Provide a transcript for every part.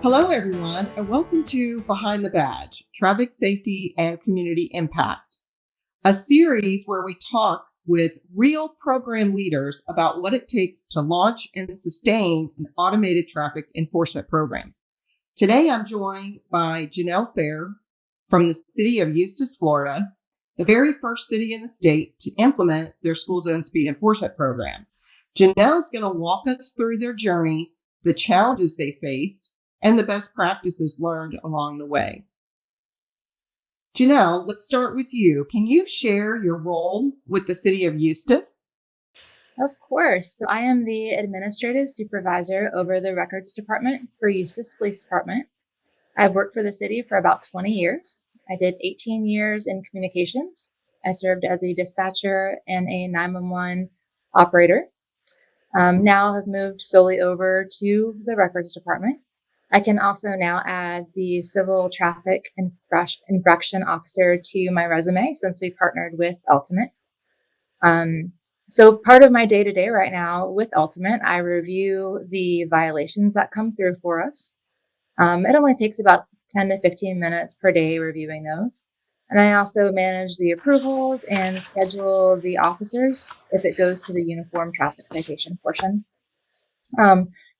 Hello, everyone, and welcome to Behind the Badge, Traffic Safety and Community Impact, a series where we talk with real program leaders about what it takes to launch and sustain an automated traffic enforcement program. Today, I'm joined by Janel Fair from the city of Eustis, Florida, the very first city in the state to implement their school zone speed enforcement program. Janel is going to walk us through their journey, the challenges they faced, and the best practices learned along the way. Janel, let's start with you. Can you share your role with the city of Eustis? Of course. So I am the administrative supervisor over the records department for Eustis Police Department. I've worked for the city for about 20 years. I did 18 years in communications. I served as a dispatcher and a 911 operator. Now have moved solely over to the records department. I can also now add the civil traffic infraction officer to my resume since we partnered with Altumint. So part of my day-to-day right now with Altumint, I review the violations that come through for us. It only takes about 10 to 15 minutes per day reviewing those. And I also manage the approvals and schedule the officers if it goes to the uniform traffic citation portion.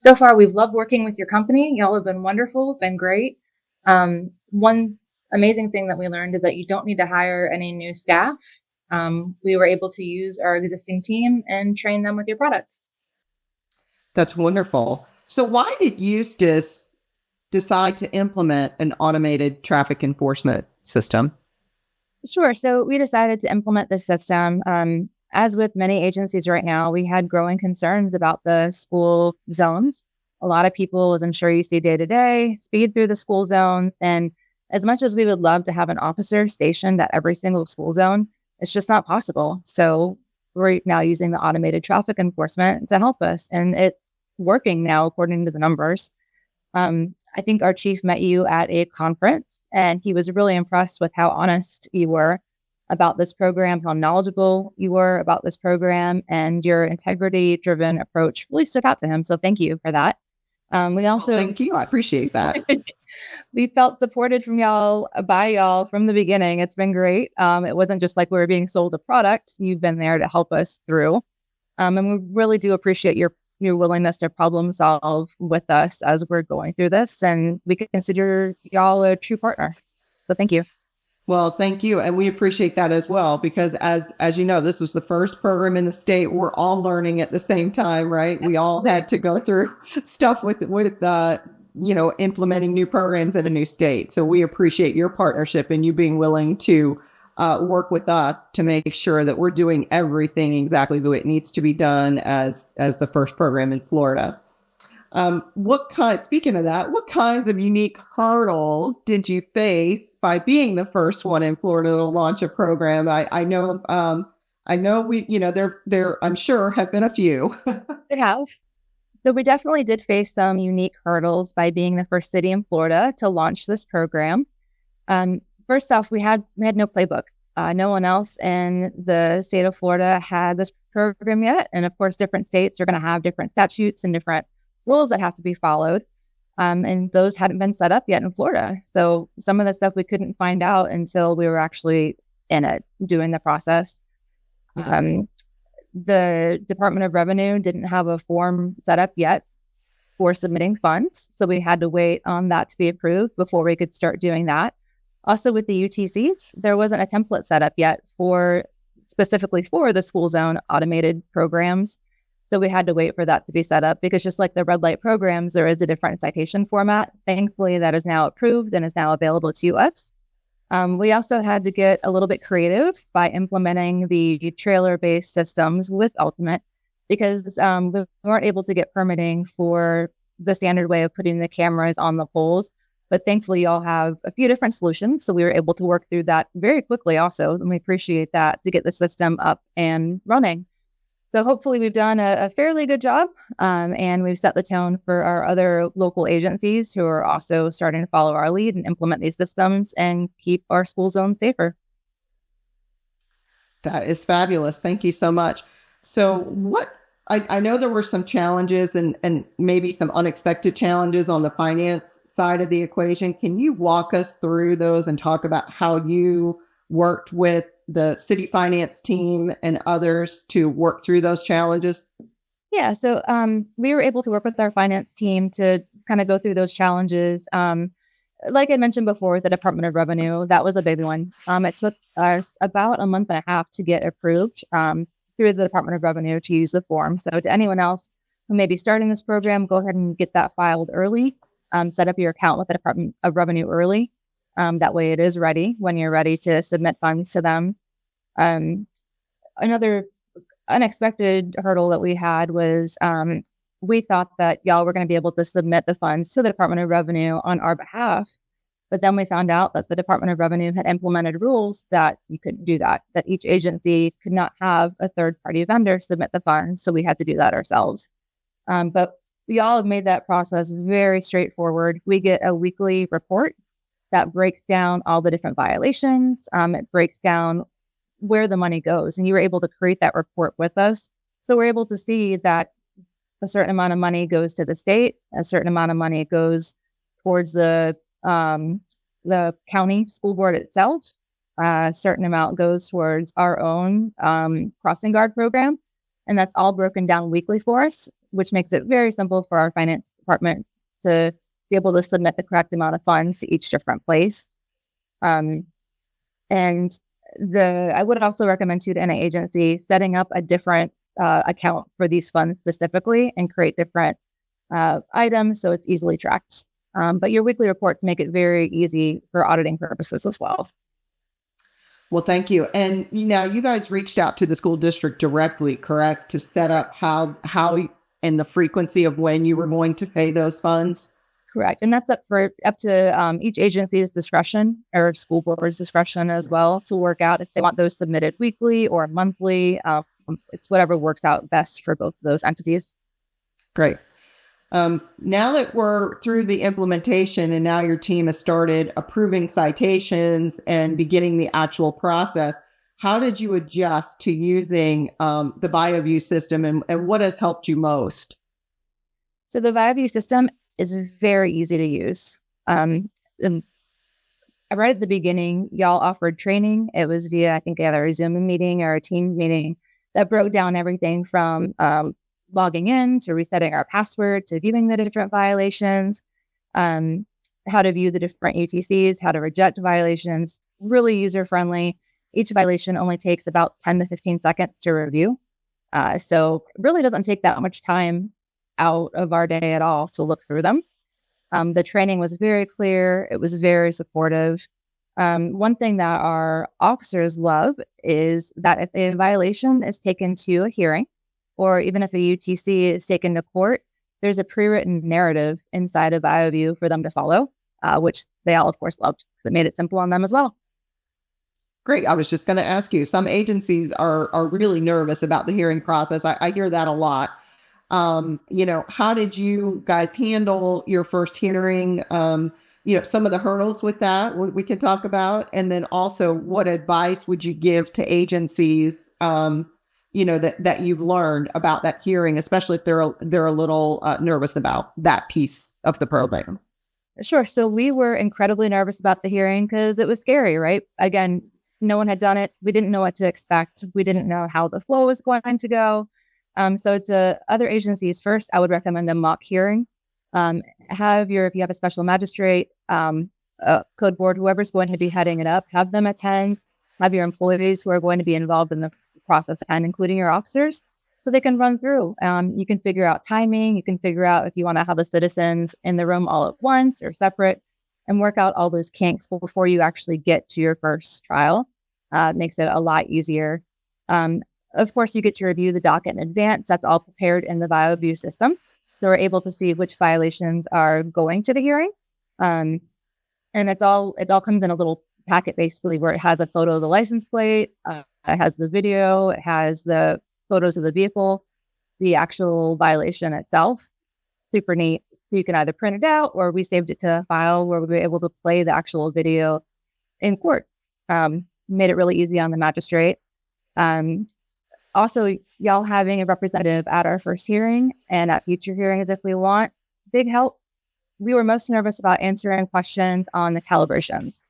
So far, we've loved working with your company. Y'all have been wonderful, been great. One amazing thing that we learned is that you don't need to hire any new staff. We were able to use our existing team and train them with your product. That's wonderful. So why did Eustis decide to implement an automated traffic enforcement system? Sure. So we decided to implement this system. As with many agencies right now, we had growing concerns about the school zones. A lot of people, as I'm sure you see day to day, speed through the school zones. And as much as we would love to have an officer stationed at every single school zone, it's just not possible. So we're now using the automated traffic enforcement to help us. And it's working now, according to the numbers. I think our chief met you at a conference, and he was really impressed with how honest you were about this program, how knowledgeable you were about this program, and your integrity-driven approach really stood out to him. So thank you for that. We also thank you. I appreciate that. We felt supported by y'all from the beginning. It's been great. It wasn't just like we were being sold a product. You've been there to help us through. And we really do appreciate your willingness to problem solve with us as we're going through this. And we consider y'all a true partner. So thank you. Well, thank you. And we appreciate that as well, because as you know, this was the first program in the state. We're all learning at the same time, right? We all had to go through stuff with implementing new programs in a new state. So we appreciate your partnership and you being willing to work with us to make sure that we're doing everything exactly the way it needs to be done as the first program in Florida. Speaking of that, what kinds of unique hurdles did you face by being the first one in Florida to launch a program? I know there I'm sure have been a few. It have. So we definitely did face some unique hurdles by being the first city in Florida to launch this program. First off, we had no playbook. No one else in the state of Florida had this program yet. And of course, different states are going to have different statutes and different rules that have to be followed. And those hadn't been set up yet in Florida. So some of the stuff we couldn't find out until we were actually in it, doing the process. The Department of Revenue didn't have a form set up yet for submitting funds. So we had to wait on that to be approved before we could start doing that. Also with the UTCs, there wasn't a template set up yet specifically for the school zone automated programs. So we had to wait for that to be set up because just like the red light programs, there is a different citation format. Thankfully, that is now approved and is now available to us. We also had to get a little bit creative by implementing the trailer-based systems with Altumint because we weren't able to get permitting for the standard way of putting the cameras on the poles. But thankfully, y'all have a few different solutions. So we were able to work through that very quickly also. And we appreciate that to get the system up and running. So hopefully we've done a fairly good job and we've set the tone for our other local agencies who are also starting to follow our lead and implement these systems and keep our school zones safer. That is fabulous. Thank you so much. So what I know there were some challenges and maybe some unexpected challenges on the finance side of the equation. Can you walk us through those and talk about how you worked with the city finance team and others to work through those challenges? Yeah, so we were able to work with our finance team to kind of go through those challenges. Like I mentioned before, the Department of Revenue, that was a big one. It took us about a month and a half to get approved through the Department of Revenue to use the form. So to anyone else who may be starting this program, go ahead and get that filed early. Set up your account with the Department of Revenue early. That way it is ready when you're ready to submit funds to them. Another unexpected hurdle that we had was we thought that y'all were going to be able to submit the funds to the Department of Revenue on our behalf. But then we found out that the Department of Revenue had implemented rules that you couldn't do that each agency could not have a third-party vendor submit the funds. So we had to do that ourselves. But we all have made that process very straightforward. We get a weekly report that breaks down all the different violations. It breaks down where the money goes. And you were able to create that report with us. So we're able to see that a certain amount of money goes to the state, a certain amount of money goes towards the county school board itself, a certain amount goes towards our own crossing guard program. And that's all broken down weekly for us, which makes it very simple for our finance department to be able to submit the correct amount of funds to each different place. And I would also recommend to any agency setting up a different account for these funds specifically and create different items so it's easily tracked. But your weekly reports make it very easy for auditing purposes as well. Well, thank you. And you guys reached out to the school district directly, correct, to set up how and the frequency of when you were going to pay those funds? Correct. And that's up to each agency's discretion or school board's discretion as well to work out if they want those submitted weekly or monthly. It's whatever works out best for both of those entities. Great. Now that we're through the implementation and now your team has started approving citations and beginning the actual process, how did you adjust to using the BioView system and what has helped you most? So the BioView system is very easy to use. And right at the beginning, y'all offered training. It was via, I think, either a Zoom meeting or a Teams meeting that broke down everything from logging in to resetting our password to viewing the different violations, how to view the different UTCs, how to reject violations, really user-friendly. Each violation only takes about 10 to 15 seconds to review. So it really doesn't take that much time out of our day at all to look through them. The training was very clear. It was very supportive. One thing that our officers love is that if a violation is taken to a hearing, or even if a UTC is taken to court, there's a pre-written narrative inside of BioView for them to follow, which they all, of course, loved because it made it simple on them as well. Great. I was just going to ask you, some agencies are really nervous about the hearing process. I hear that a lot. How did you guys handle your first hearing? Some of the hurdles with that we can talk about. And then also, what advice would you give to agencies, that you've learned about that hearing, especially if they're a little nervous about that piece of the program? Sure. So we were incredibly nervous about the hearing because it was scary, right? Again, no one had done it. We didn't know what to expect. We didn't know how the flow was going to go. So to other agencies, first, I would recommend a mock hearing. If you have a special magistrate, code board, whoever's going to be heading it up, have them attend. Have your employees who are going to be involved in the process attend, including your officers, so they can run through. You can figure out timing. You can figure out if you want to have the citizens in the room all at once or separate, and work out all those kinks before you actually get to your first trial. It makes it a lot easier. Of course, you get to review the docket in advance. That's all prepared in the BioView system. So we're able to see which violations are going to the hearing. And it all comes in a little packet, basically, where it has a photo of the license plate, it has the video, it has the photos of the vehicle, the actual violation itself. Super neat. So you can either print it out, or we saved it to a file where we were able to play the actual video in court. Made it really easy on the magistrate. Also, y'all having a representative at our first hearing and at future hearings if we want. Big help. We were most nervous about answering questions on the calibrations.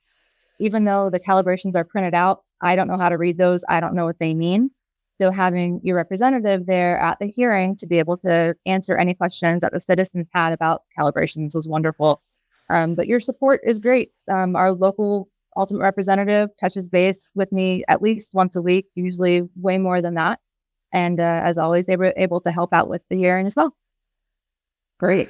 Even though the calibrations are printed out, I don't know how to read those. I don't know what they mean. So having your representative there at the hearing to be able to answer any questions that the citizens had about calibrations was wonderful. But your support is great. Our local Altumint representative touches base with me at least once a week, usually way more than that. And as always, they were able to help out with the hearing as well. Great.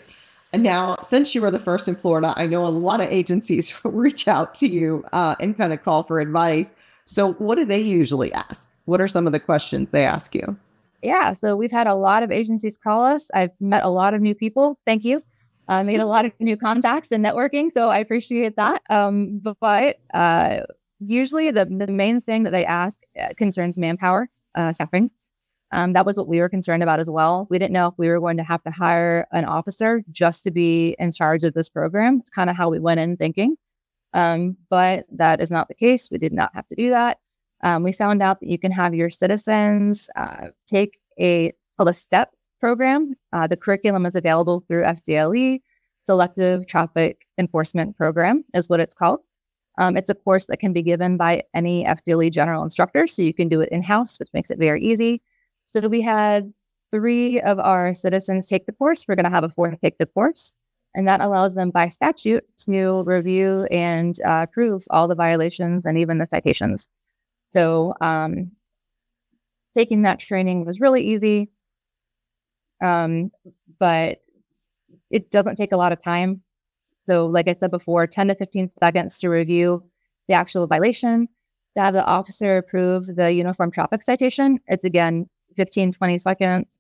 And now, since you were the first in Florida, I know a lot of agencies reach out to you and kind of call for advice. So what do they usually ask? What are some of the questions they ask you? Yeah, so we've had a lot of agencies call us. I've met a lot of new people. Thank you. I made a lot of new contacts and networking, so I appreciate that. But usually the main thing that they ask concerns manpower, staffing. That was what we were concerned about as well. We didn't know if we were going to have to hire an officer just to be in charge of this program. It's kind of how we went in thinking. But that is not the case. We did not have to do that. We found out that you can have your citizens take it's called a STEP program. The curriculum is available through FDLE, Selective Traffic Enforcement Program is what it's called. It's a course that can be given by any FDLE general instructor, so you can do it in-house, which makes it very easy. So we had 3 of our citizens take the course. We're going to have a 4th take the course. And that allows them by statute to review and approve all the violations and even the citations. So taking that training was really easy, but it doesn't take a lot of time. So like I said before, 10 to 15 seconds to review the actual violation, to have the officer approve the uniform traffic citation. It's again, 15, 20 seconds.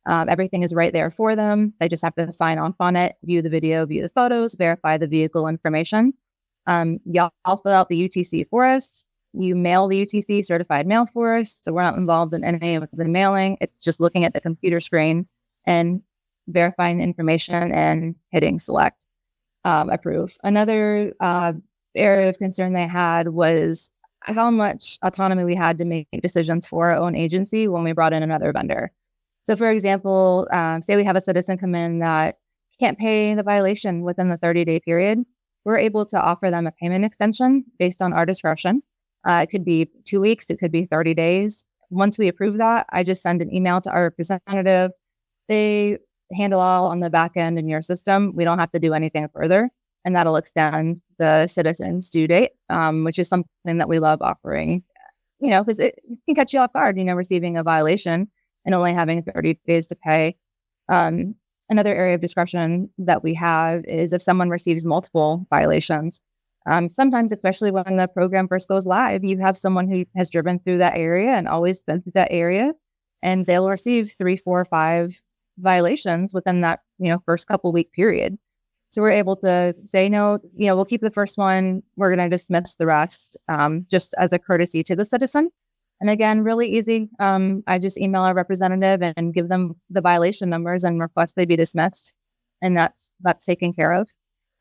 Everything is right there for them. They just have to sign off on it, view the video, view the photos, verify the vehicle information. Y'all fill out the UTC for us. You mail the UTC certified mail for us. So we're not involved in any of the mailing. It's just looking at the computer screen and verifying the information and hitting select, approve. Another area of concern they had was how much autonomy we had to make decisions for our own agency when we brought in another vendor. So for example, say we have a citizen come in that can't pay the violation within the 30-day period. We're able to offer them a payment extension based on our discretion. It could be 2 weeks, it could be 30 days. Once we approve that, I just send an email to our representative. They handle all on the back end in your system. We don't have to do anything further. And that'll extend the citizen's due date, which is something that we love offering, because it can catch you off guard, receiving a violation and only having 30 days to pay. Another area of discretion that we have is if someone receives multiple violations. Sometimes, especially when the program first goes live, you have someone who has driven through that area and always been through that area, and they'll receive 3, 4, 5 violations within that, first couple week period. So we're able to say, no, we'll keep the first one. We're going to dismiss the rest, just as a courtesy to the citizen. And again, really easy. I just email our representative and give them the violation numbers and request they be dismissed. And that's taken care of.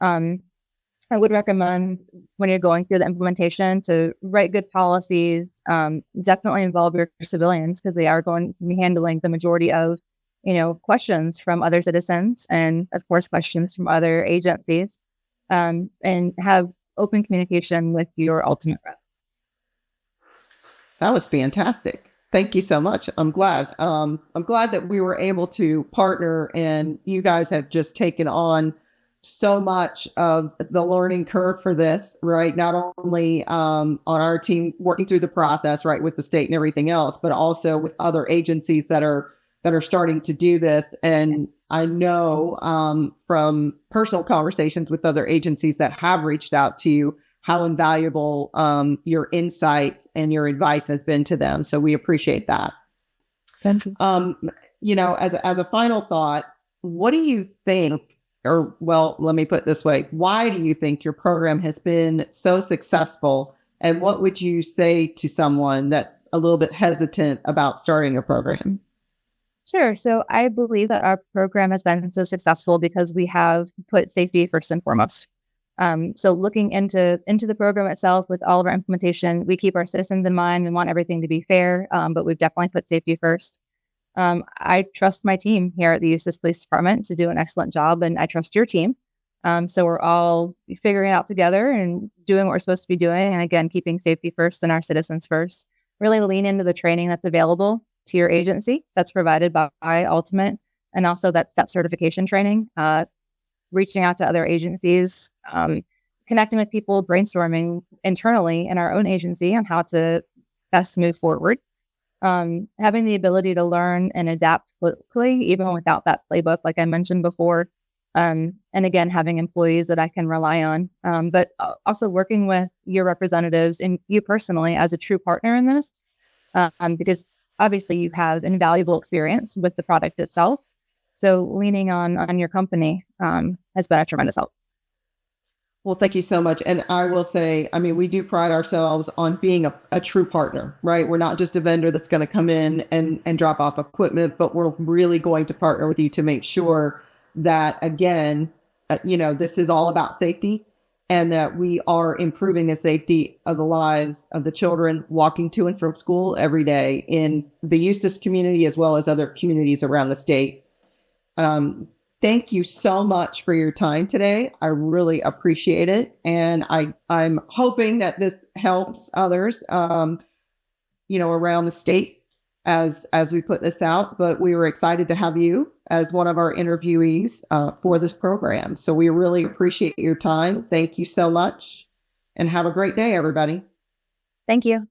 I would recommend when you're going through the implementation to write good policies, definitely involve your civilians because they are going to be handling the majority of, questions from other citizens and of course questions from other agencies, and have open communication with your Altumint rep. That was fantastic. Thank you so much. I'm glad. I'm glad that we were able to partner and you guys have just taken on so much of the learning curve for this, right? Not only on our team working through the process, right, with the state and everything else, but also with other agencies that are starting to do this. And I know from personal conversations with other agencies that have reached out to you, how invaluable your insights and your advice has been to them. So we appreciate that. Thank you. As a final thought, what do you think, or well, let me put it this way, why do you think your program has been so successful? And what would you say to someone that's a little bit hesitant about starting a program? Sure. So I believe that our program has been so successful because we have put safety first and foremost. So looking into the program itself with all of our implementation, we keep our citizens in mind. We want everything to be fair, but we've definitely put safety first. I trust my team here at the Eustis Police Department to do an excellent job, and I trust your team. So we're all figuring it out together and doing what we're supposed to be doing. And again, keeping safety first and our citizens first. Really lean into the training that's available to your agency that's provided by Altumint, and also that STEP certification training, reaching out to other agencies, connecting with people, brainstorming internally in our own agency on how to best move forward. Having the ability to learn and adapt quickly, even without that playbook, like I mentioned before. And again, having employees that I can rely on, but also working with your representatives and you personally as a true partner in this, because obviously you have invaluable experience with the product itself. So leaning on your company has been a tremendous help. Well, thank you so much. And I will say, I mean, we do pride ourselves on being a true partner, right? We're not just a vendor that's going to come in and drop off equipment, but we're really going to partner with you to make sure that, again, this is all about safety and that we are improving the safety of the lives of the children walking to and from school every day in the Eustis community as well as other communities around the state. Thank you so much for your time today. I really appreciate it. And I'm hoping that this helps others, around the state as we put this out. But we were excited to have you as one of our interviewees for this program. So we really appreciate your time. Thank you so much. And have a great day, everybody. Thank you.